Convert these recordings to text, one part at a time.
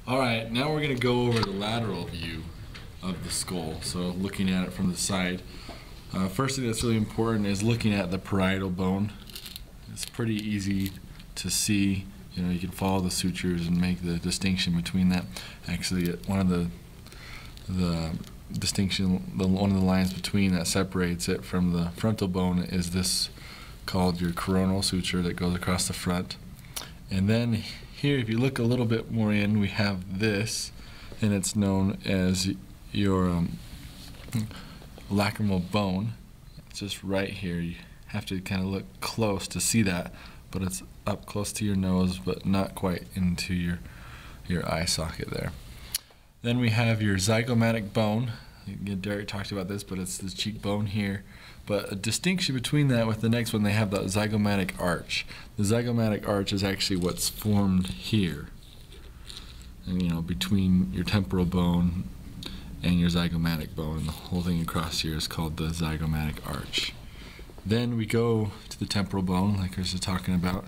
All right, now we're going to go over the lateral view of the skull. So looking at it from the side. First thing that's really important is looking at the parietal bone. It's pretty easy to see. You know, you can follow the sutures and make the distinction between that. Actually, one of the one of the lines between that separates it from the frontal bone is this called your coronal suture that goes across the front. And then here, if you look a little bit more in, we have this, and it's known as your lacrimal bone. It's just right here. You have to kind of look close to see that, but it's up close to your nose, but not quite into your eye socket there. Then we have your zygomatic bone. Again, Derek talked about this, but it's the cheekbone here. But a distinction between that with the next one, they have the zygomatic arch. The zygomatic arch is actually what's formed here, and you know, between your temporal bone and your zygomatic bone. The whole thing across here is called the zygomatic arch. Then we go to the temporal bone, like Chris was talking about.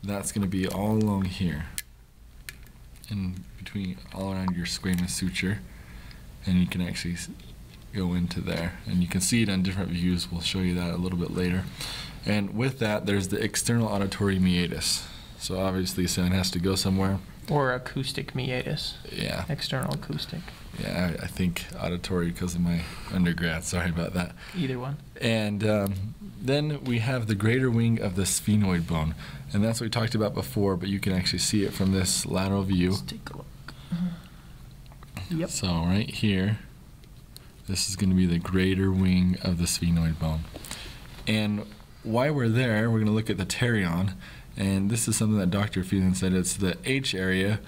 That's going to be all along here, in between, all around your squamous suture, and you can actually go into there, and you can see it on different views. We'll show you that a little bit later. And with that, there's the external auditory meatus. So obviously sound has to go somewhere. Or acoustic meatus. Yeah. External acoustic. Yeah, I think auditory because of my undergrad. Sorry about that. Either one. And then we have the greater wing of the sphenoid bone, and that's what we talked about before, but you can actually see it from this lateral view. Let's take a look. Yep. So right here, this is going to be the greater wing of the sphenoid bone. And while we're there, we're going to look at the pterion, and this is something that Dr. Phelan said. It's the H area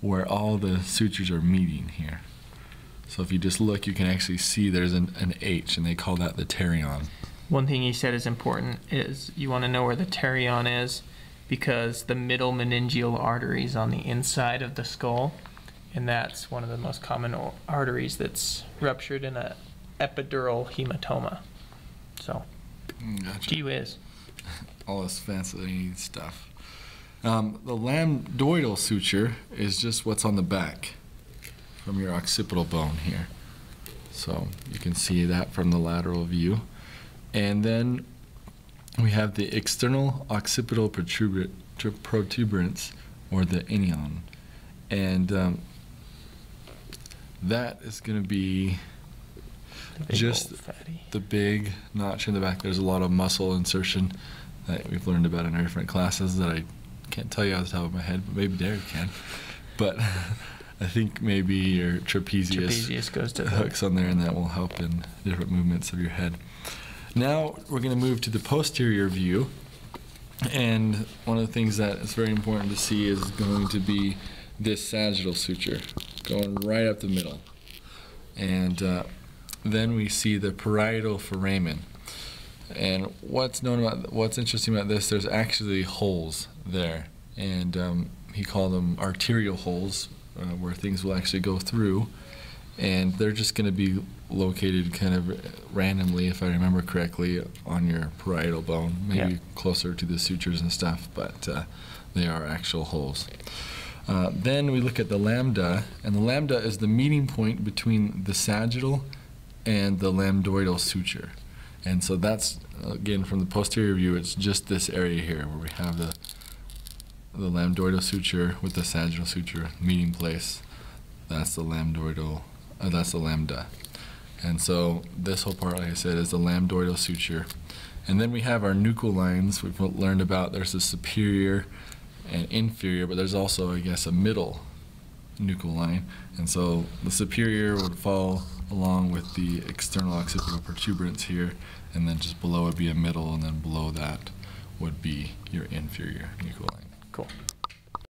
where all the sutures are meeting here. So if you just look, you can actually see there's an H, and they call that the pterion. One thing he said is important is you want to know where the pterion is, because the middle meningeal artery is on the inside of the skull, and that's one of the most common arteries that's ruptured in an epidural hematoma. So, Gotcha. gee whiz. All this fancy stuff. The lambdoidal suture is just what's on the back from your occipital bone here. So you can see that from the lateral view. And then we have the external occipital protuberance, or the inion. And that is going to be just the big notch in the back. There's a lot of muscle insertion that we've learned about in our different classes that I can't tell you off the top of my head, but maybe Derek can. But I think maybe your trapezius goes to hooks on there, and that will help in different movements of your head. Now we're going to move to the posterior view, and one of the things that is very important to see is going to be this sagittal suture going right up the middle. And then we see the parietal foramen. And what's interesting about this, there's actually holes there, and he called them arterial holes, where things will actually go through, and they're just going to be located kind of randomly, if I remember correctly, on your parietal bone, maybe closer to the sutures and stuff, but they are actual holes. Then we look at the lambda, and the lambda is the meeting point between the sagittal and the lambdoidal suture. And so that's, again, from the posterior view, it's just this area here where we have the lambdoidal suture with the sagittal suture meeting place. That's the lambdoidal, that's the lambda. And so this whole part, like I said, is the lambdoidal suture. And then we have our nuchal lines we've learned about. There's the superior and inferior, but there's also, I guess, a middle nuchal line. And so the superior would fall along with the external occipital protuberance here, and then just below would be a middle, and then below that would be your inferior nuchal line. Cool.